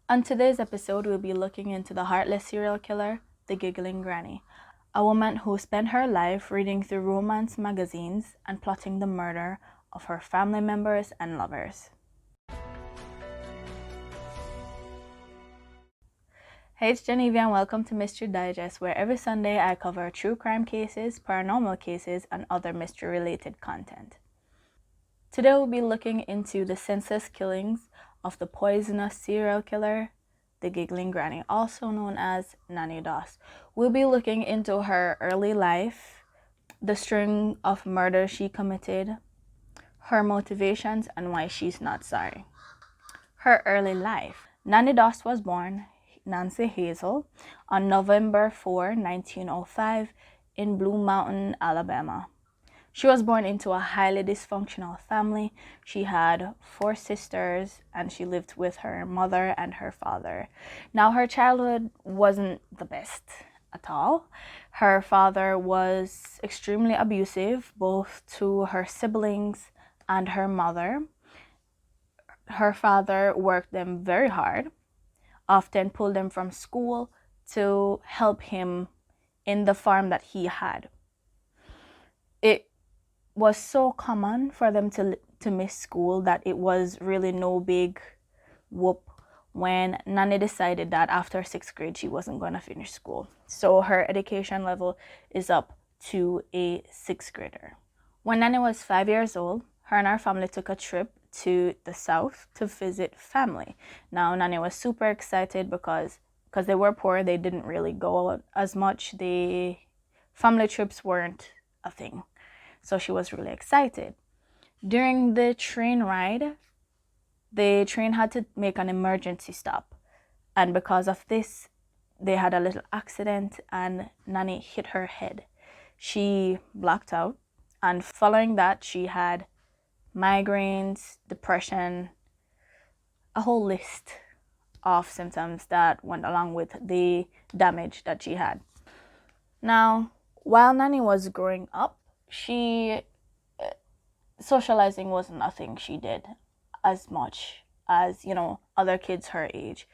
On today's episode, we'll be looking into the heartless serial killer, the Giggling Granny, a woman who spent her life reading through romance magazines and plotting the murder of her family members and lovers. Hey, it's Genevia and welcome to Mystery Digest, where every Sunday I cover true crime cases, paranormal cases, and other mystery-related content. Today we'll be looking into the senseless killings of the poisonous serial killer, the Giggling Granny, also known as Nanny Doss. We'll be looking into her early life, the string of murders she committed, her motivations, and why she's not sorry. Her early life. Nanny Doss was born Nancy Hazel on November 4, 1905 in Blue Mountain, Alabama. She was born into a highly dysfunctional family. She had 4 sisters and she lived with her mother and her father. Now, her childhood wasn't the best at all. Her father was extremely abusive, both to her siblings and her mother. Her father worked them very hard, often pulled them from school to help him in the farm that he had. It was so common for them to miss school that it was really no big whoop when Nani decided that after 6th grade she wasn't going to finish school. So her education level is up to a 6th grader. When Nani was 5 years old, her and her family took a trip to the south to visit family. Now Nani was super excited because they were poor, they didn't really go out as much. The family trips weren't a thing. So she was really excited. During the train ride, the train had to make an emergency stop. And because of this, they had a little accident and Nani hit her head. She blacked out. And following that, she had migraines, depression, a whole list of symptoms that went along with the damage that she had. Now, while Nani was growing up, socializing was nothing she did as much as, other kids her age.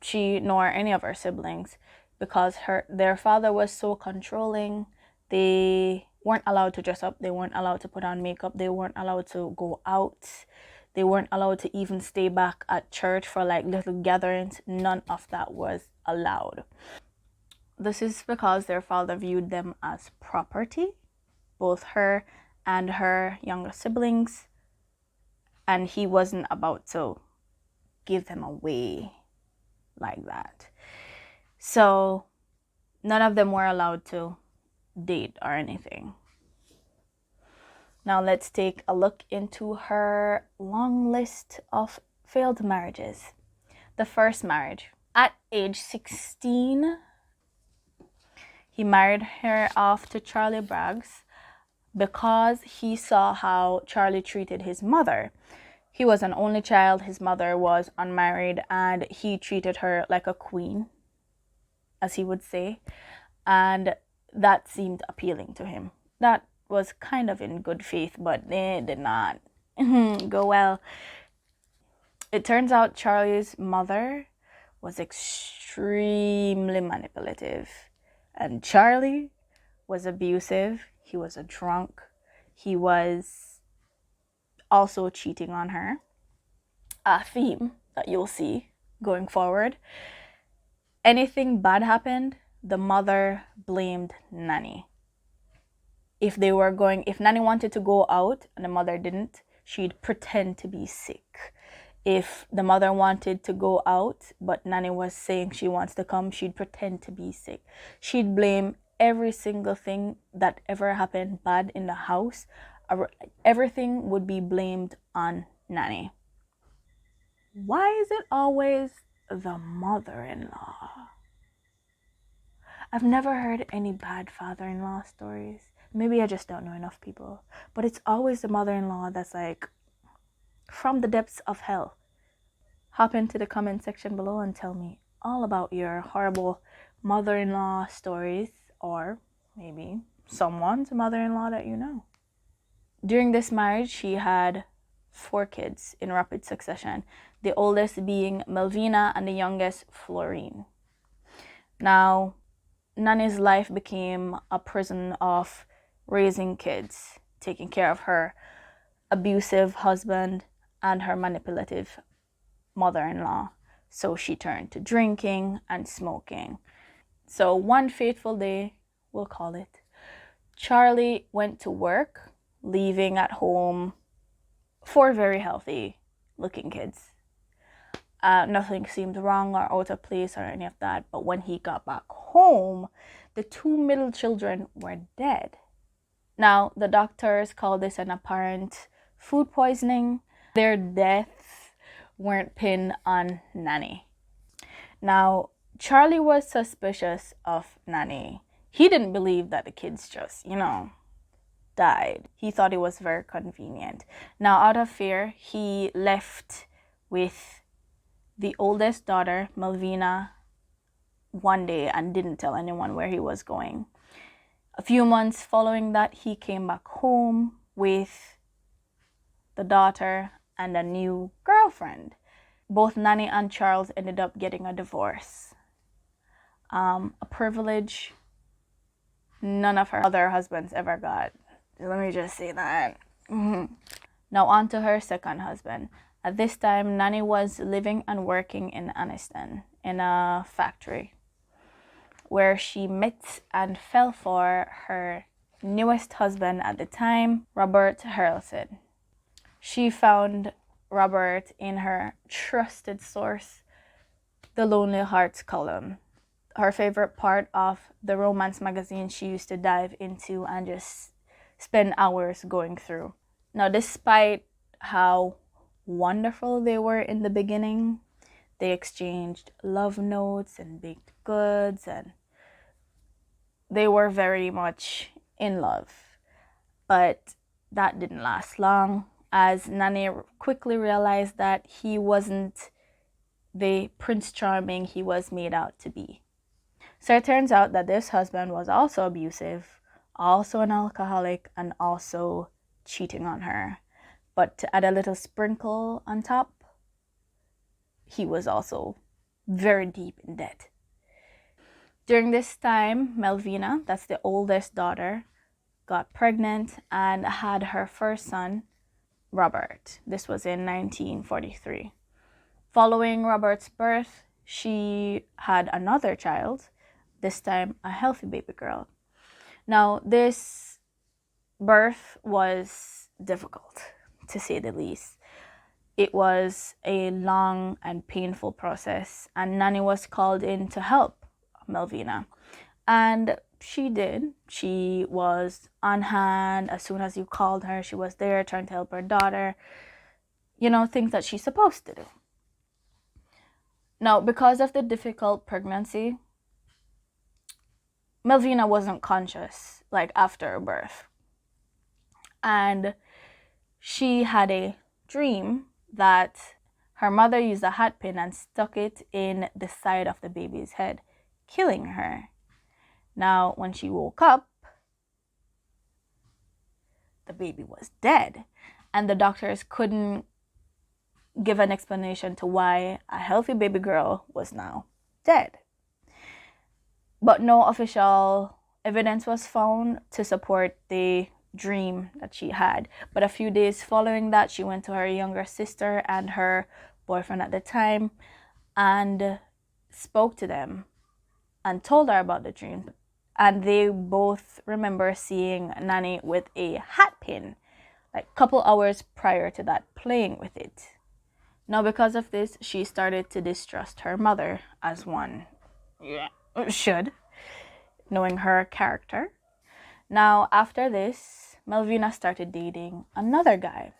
She nor any of her siblings, because their father was so controlling. They weren't allowed to dress up, they weren't allowed to put on makeup, they weren't allowed to go out, they weren't allowed to even stay back at church for like little gatherings. None of that was allowed. This is because their father viewed them as property, both her and her younger siblings, and he wasn't about to give them away like that. So none of them were allowed to date or anything. Now let's take a look into her long list of failed marriages. The first marriage. At age 16, he married her off to Charlie Braggs because he saw how Charlie treated his mother. He was an only child, his mother was unmarried, and he treated her like a queen, as he would say, and that seemed appealing to him. That was kind of in good faith, but it did not go well. It turns out Charlie's mother was extremely manipulative, and Charlie was abusive. He was a drunk. He was also cheating on her. A theme that you'll see going forward. Anything bad happened, the mother blamed Nani. If Nani wanted to go out and the mother didn't, she'd pretend to be sick. If the mother wanted to go out but Nani was saying she wants to come, she'd pretend to be sick. She'd blame every single thing that ever happened bad in the house. Everything would be blamed on Nani. Why is it always the mother-in-law? I've never heard any bad father-in-law stories. Maybe I just don't know enough people. But it's always the mother-in-law that's like from the depths of hell. Hop into the comment section below and tell me all about your horrible mother-in-law stories, or maybe someone's mother-in-law that you know. During this marriage, she had 4 kids in rapid succession, the oldest being Melvina and the youngest Florine. Now, Nani's life became a prison of raising kids, taking care of her abusive husband and her manipulative mother-in-law. So she turned to drinking and smoking. So one fateful day, we'll call it, Charlie went to work, leaving at home 4 very healthy looking kids. Nothing seemed wrong or out of place or any of that, but when he got back home, the 2 middle children were dead. Now, the doctors called this an apparent food poisoning. Their deaths weren't pinned on Nanny. Now, Charlie was suspicious of Nanny. He didn't believe that the kids just, died. He thought it was very convenient. Now, out of fear, he left with the oldest daughter, Melvina, one day and didn't tell anyone where he was going. A few months following that, he came back home with the daughter and a new girlfriend. Both Nanny and Charles ended up getting a divorce. A privilege none of her other husbands ever got. Let me just say that. Now on to her second husband. At this time, Nanny was living and working in Anniston in a factory where she met and fell for her newest husband at the time, Robert Harrelson. She found Robert in her trusted source, the Lonely Hearts column, her favorite part of the romance magazine she used to dive into and just spend hours going through. Now, despite how wonderful they were in the beginning, they exchanged love notes and baked goods, and they were very much in love. But that didn't last long, as Nanny quickly realized that he wasn't the Prince Charming he was made out to be. So it turns out that this husband was also abusive, also an alcoholic, and also cheating on her. But to add a little sprinkle on top, he was also very deep in debt. During this time, Melvina, that's the oldest daughter, got pregnant and had her first son, Robert. This was in 1943. Following Robert's birth, she had another child, this time a healthy baby girl. Now, this birth was difficult, to say the least. It was a long and painful process, and Nanny was called in to help Melvina. And she did. She was on hand. As soon as you called her, she was there trying to help her daughter. Things that she's supposed to do. Now, because of the difficult pregnancy, Melvina wasn't conscious, after birth. And she had a dream that her mother used a hat pin and stuck it in the side of the baby's head, killing her. Now, when she woke up, the baby was dead, and the doctors couldn't give an explanation to why a healthy baby girl was now dead. But no official evidence was found to support the dream that she had. But a few days following that, she went to her younger sister and her boyfriend at the time and spoke to them and told her about the dream. And they both remember seeing Nanny with a hat pin, a couple hours prior to that, playing with it. Now, because of this, she started to distrust her mother, as one should, knowing her character. Now, after this, Melvina started dating another guy.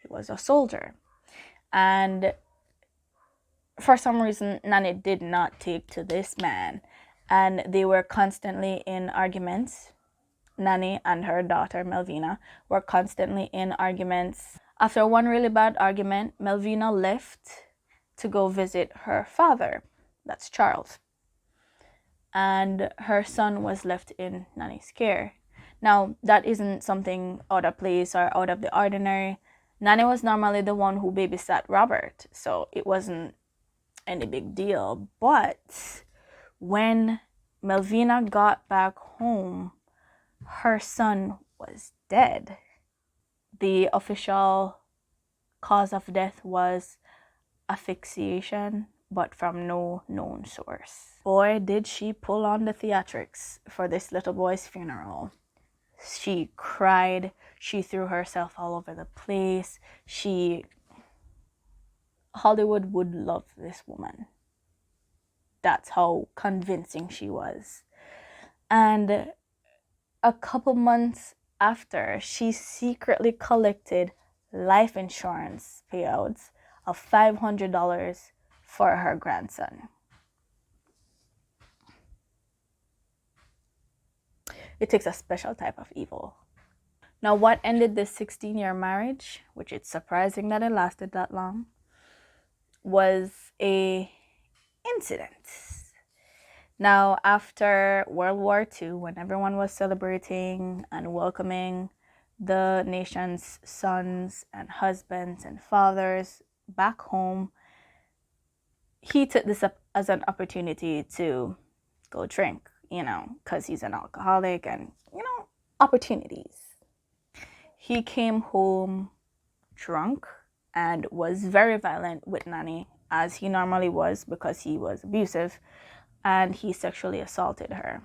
He was a soldier. And for some reason, Nani did not take to this man. And they were constantly in arguments. Nani and her daughter, Melvina, were constantly in arguments. After one really bad argument, Melvina left to go visit her father. That's Charles. And her son was left in Nani's care. Now, that isn't something out of place or out of the ordinary. Nani was normally the one who babysat Robert, so it wasn't any big deal. But when Melvina got back home, her son was dead. The official cause of death was asphyxiation, but from no known source. Boy, did she pull on the theatrics for this little boy's funeral. She cried, she threw herself all over the place. Hollywood would love this woman. That's how convincing she was. And a couple months after, she secretly collected life insurance payouts of $500 for her grandson. It takes a special type of evil. Now, what ended this 16-year marriage, which it's surprising that it lasted that long, was a incident. Now, after World War II, when everyone was celebrating and welcoming the nation's sons and husbands and fathers back home, he took this up as an opportunity to go drink, because he's an alcoholic and, opportunities. He came home drunk and was very violent with Nani, as he normally was because he was abusive, and he sexually assaulted her.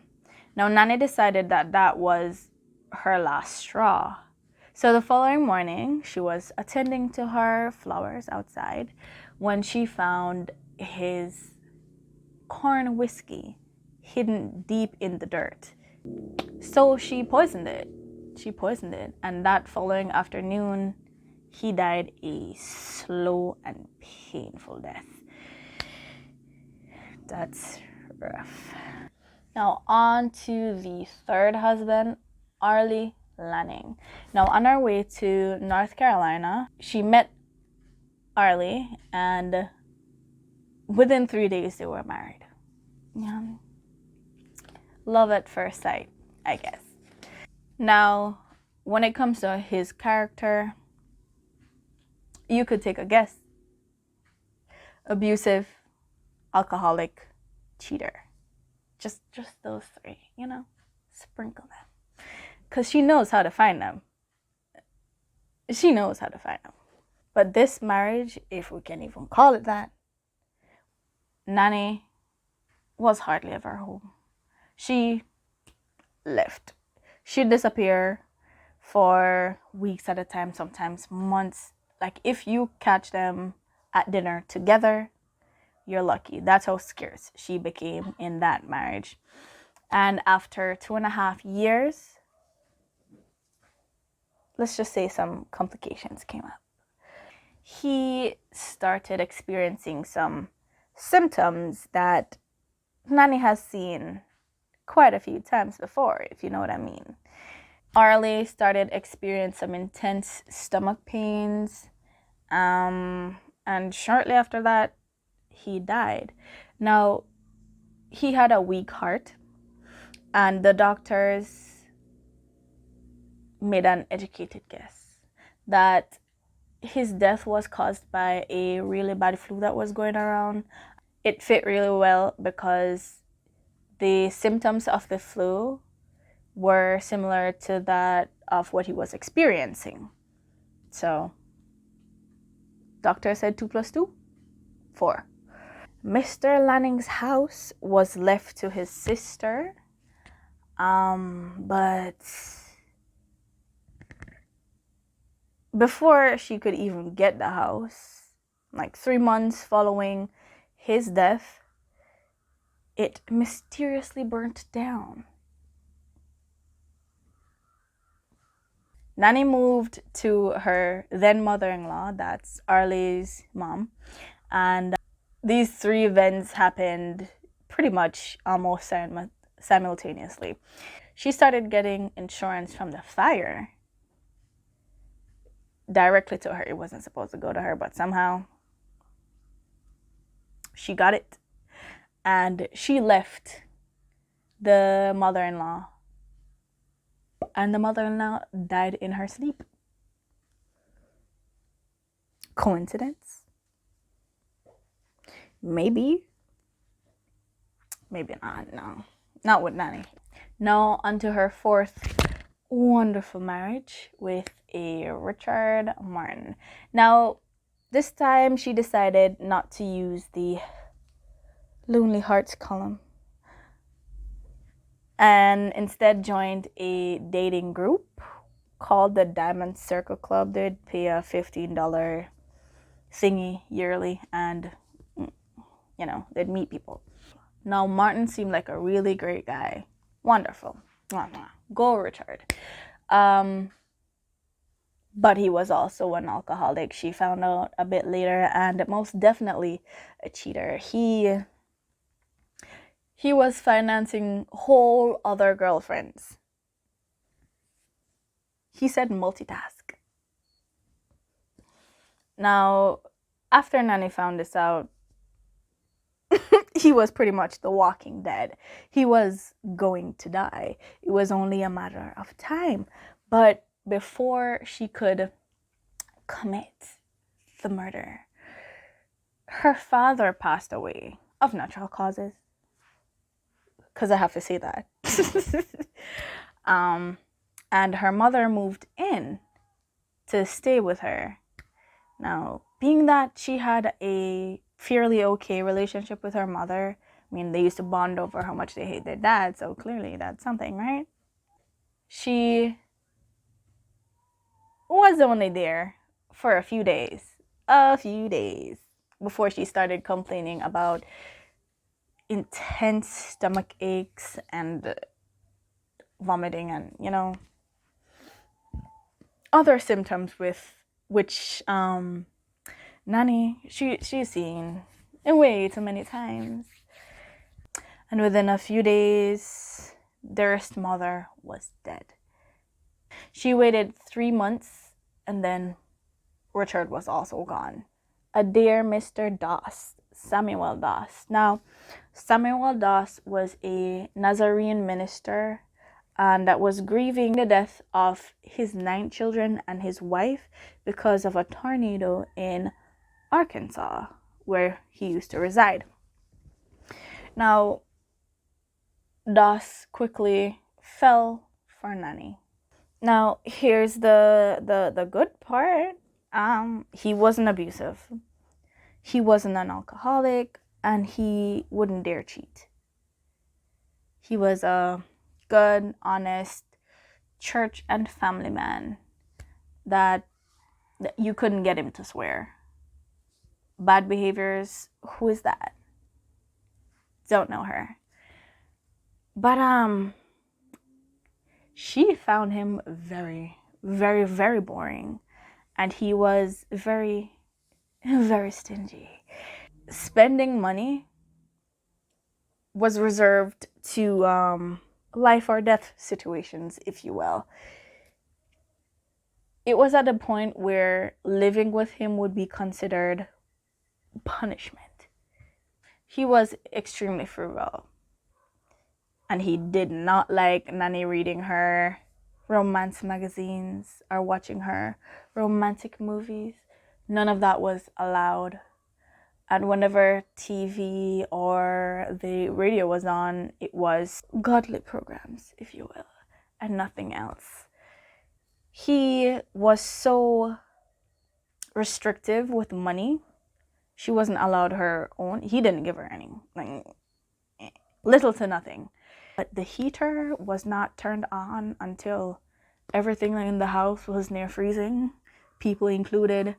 Now, Nani decided that that was her last straw. So the following morning, she was attending to her flowers outside when she found his corn whiskey hidden deep in the dirt. So she poisoned it. And that following afternoon, he died a slow and painful death. That's rough. Now on to the third husband, Arlie Lanning. Now on our way to North Carolina, she met Arlie, and within 3 days they were married. Yeah. Love at first sight, I guess. Now, when it comes to his character, you could take a guess. Abusive, alcoholic, cheater. Just those three, sprinkle them. Because she knows how to find them. But this marriage, if we can even call it that, Nani was hardly ever home. She left. She'd disappear for weeks at a time, sometimes months. Like, if you catch them at dinner together, you're lucky. That's how scarce she became in that marriage. And after 2.5 years, let's just say some complications came up. He started experiencing some symptoms that Nani has seen quite a few times before, if you know what I mean. Arlie started experiencing some intense stomach pains, and shortly after that, he died. Now, he had a weak heart, and the doctors made an educated guess that his death was caused by a really bad flu that was going around. It fit really well because the symptoms of the flu were similar to that of what he was experiencing. So, doctor said 2 + 2, 4. Mr. Lanning's house was left to his sister, but before she could even get the house, like 3 months following his death, it mysteriously burnt down. Nani moved to her then mother-in-law, that's Arlie's mom, and these 3 events happened pretty much almost simultaneously. She started getting insurance from the fire directly to her. It wasn't supposed to go to her, but somehow she got it. And she left the mother-in-law, and the mother-in-law died in her sleep. Coincidence? Maybe not. No, not with Nanny. Now onto her fourth wonderful marriage with a Richard Martin. Now this time she decided not to use the Lonely Hearts column and instead joined a dating group called the Diamond Circle Club. They'd pay a $15 thingy yearly, and they'd meet people. Now Martin seemed like a really great guy. Wonderful. Go Richard. But he was also an alcoholic. She found out a bit later, and most definitely a cheater. He was financing whole other girlfriends. He said multitask. Now, after Nanny found this out, he was pretty much the walking dead. He was going to die. It was only a matter of time. But before she could commit the murder, her father passed away of natural causes. Because I have to say that. And her mother moved in to stay with her. Now, being that she had a fairly okay relationship with her mother, I mean, they used to bond over how much they hate their dad, so clearly that's something, right? She was only there for a few days before she started complaining about intense stomach aches and vomiting and other symptoms with which Nani she's seen way too many times. And within a few days, dearest mother was dead. She waited 3 months, and then Richard was also gone. A dear Mr. Doss, Samuel Doss. Now, Samuel Doss was a Nazarene minister and that was grieving the death of his 9 children and his wife because of a tornado in Arkansas, where he used to reside. Now, Doss quickly fell for Nani. Now, here's the good part. He wasn't abusive. He wasn't an alcoholic, and he wouldn't dare cheat. He was a good, honest church and family man that you couldn't get him to swear. Bad behaviors, who is that? Don't know her. But she found him very, very, very boring, and he was very, very stingy. Spending money was reserved to life or death situations, if you will. It was at a point where living with him would be considered punishment. He was extremely frugal, and he did not like Nani reading her romance magazines or watching her romantic movies. None of that was allowed. And whenever TV or the radio was on, it was godly programs, if you will, and nothing else. He was so restrictive with money. She wasn't allowed her own. He didn't give her any, little to nothing. But the heater was not turned on until everything in the house was near freezing, people included.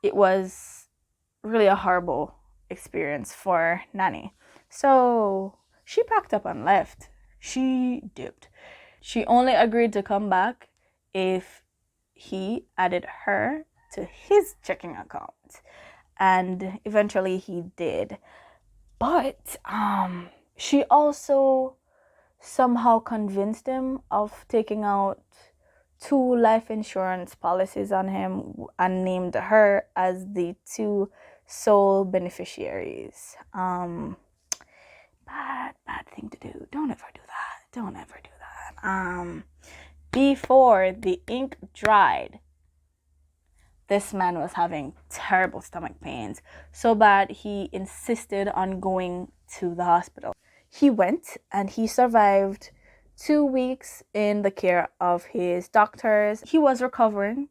It was really a horrible experience for Nani. So she packed up and left. She dipped. She only agreed to come back if he added her to his checking account. And eventually he did. But she also somehow convinced him of taking out 2 life insurance policies on him and named her as the 2 sole beneficiaries. Bad thing to do. Don't ever do that. Before the ink dried, this man was having terrible stomach pains, so bad he insisted on going to the hospital. He went and he survived 2 weeks in the care of his doctors. He was recovering,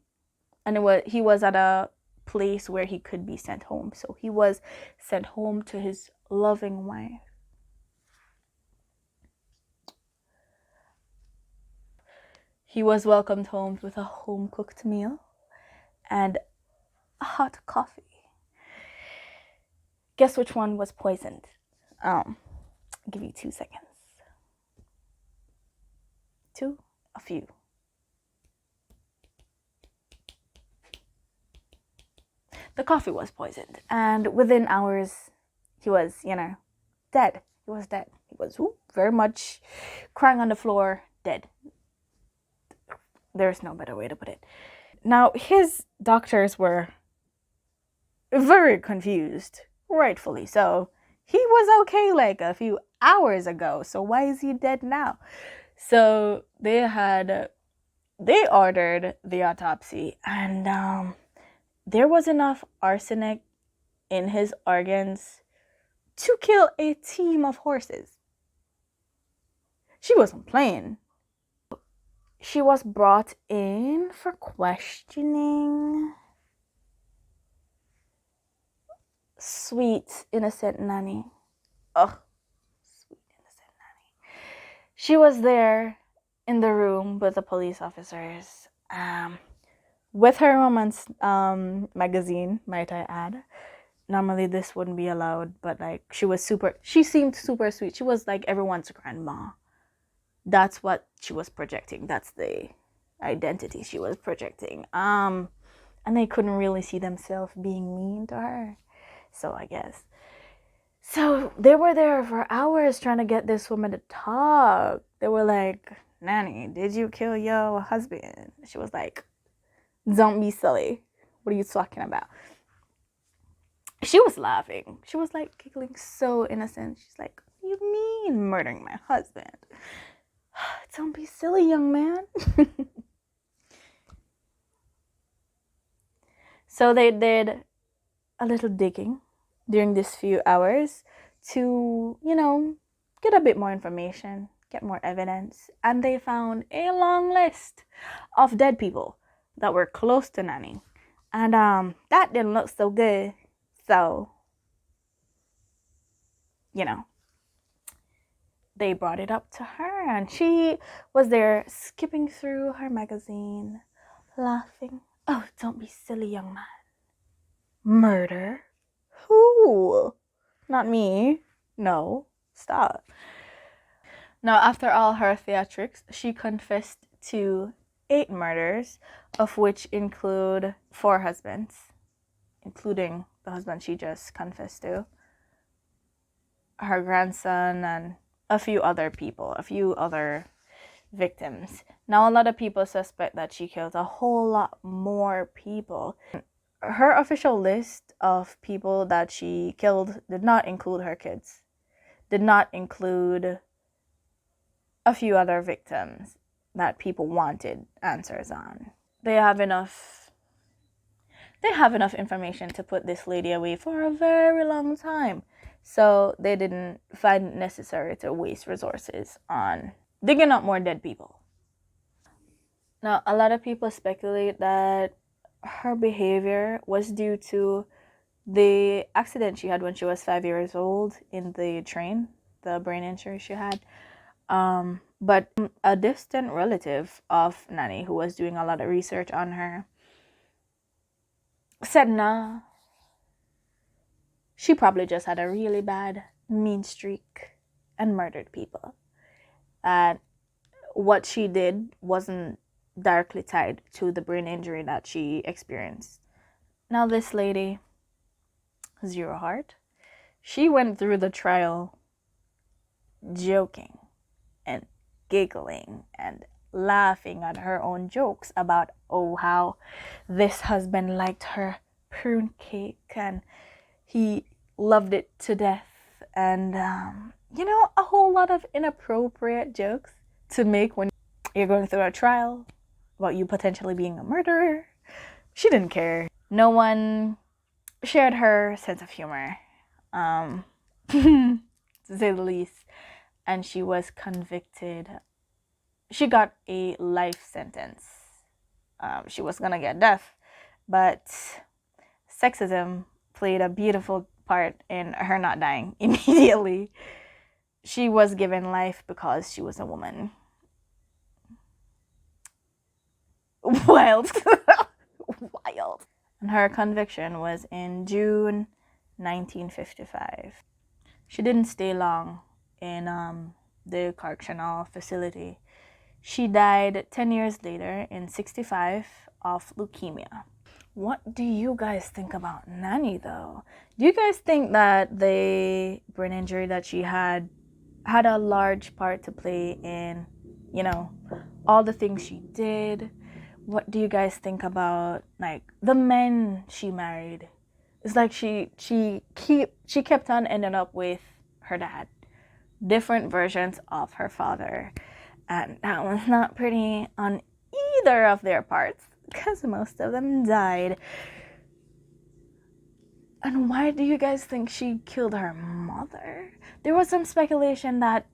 and he was at a place where he could be sent home. So he was sent home to his loving wife. He was welcomed home with a home-cooked meal and a hot coffee. Guess which one was poisoned? I'll give you 2 seconds. A few. The coffee was poisoned, and within hours, he was, dead. He was dead. He was very much crying on the floor, dead. There's no better way to put it. Now, his doctors were very confused, rightfully so. He was okay like a few hours ago, so why is he dead now? So they ordered the autopsy, and there was enough arsenic in his organs to kill a team of horses. She wasn't playing. She was brought in for questioning. Sweet, innocent Nani. Oh, sweet, innocent Nani. She was there in the room with the police officers, with her romance magazine, might I add. Normally this wouldn't be allowed, but she seemed super sweet. She was like everyone's grandma. That's what she was projecting. That's the identity she was projecting. And they couldn't really see themselves being mean to her. So I guess. So they were there for hours trying to get this woman to talk. They were like, Nanny, did you kill your husband? She was like, don't be silly. What are you talking about? She was laughing. She was like giggling, so innocent. She's like, what do you mean murdering my husband? Don't be silly, young man. So they did a little digging during these few hours to, get a bit more information, get more evidence. And they found a long list of dead people that were close to Nani. And that didn't look so good. So, they brought it up to her, and she was there skipping through her magazine, laughing. Oh, don't be silly, young man. Murder? Who? Not me. No. Stop. Now, after all her theatrics, she confessed to 8 murders, of which include 4 husbands, including the husband she just confessed to, her grandson, and a few other people, a few other victims. Now, a lot of people suspect that she killed a whole lot more people. Her official list of people that she killed did not include her kids, did not include a few other victims that people wanted answers on. They have enough information to put this lady away for a very long time. So they didn't find it necessary to waste resources on digging up more dead people. Now, a lot of people speculate that her behavior was due to the accident she had when she was 5 years old in the train, the brain injury she had. But a distant relative of Nani, who was doing a lot of research on her, said nah, she probably just had a really bad mean streak and murdered people. And what she did wasn't directly tied to the brain injury that she experienced. Now this lady, Zero Heart, she went through the trial joking and giggling and laughing at her own jokes about how this husband liked her prune cake and he loved it to death, and a whole lot of inappropriate jokes to make when you're going through a trial about you potentially being a murderer. she didn't care. No one shared her sense of humor, to say the least. And she was convicted. She got a life sentence. She was gonna get death, but sexism played a beautiful part in her not dying immediately. She was given life because she was a woman. Wild. Wild. And her conviction was in June 1955. She didn't stay long in the correctional facility. She died 10 years later in 65 of leukemia. What do you guys think about Nani, though? Do you guys think that the brain injury that she had a large part to play in, you know, all the things she did? What do you guys think about, like, the men she married? It's like she kept on ending up with her dad, different versions of her father, and that was not pretty on either of their parts because most of them died. And why do you guys think she killed her mother? There was some speculation that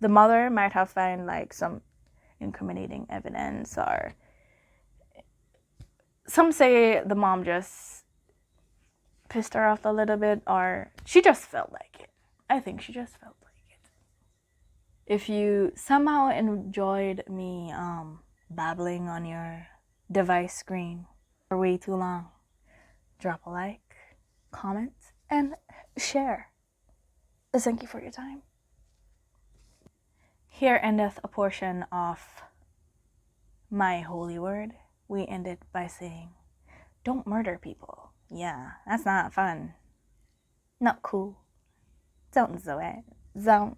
the mother might have found like some incriminating evidence, or some say the mom just pissed her off a little bit, or she just felt like it. I think she just felt like it. If you somehow enjoyed me babbling on your device screen for way too long, drop a like, comment, and share. Thank you for your time. Here endeth a portion of my holy word. We end it by saying, don't murder people. Yeah, that's not fun. Not cool. Don't do it. Don't.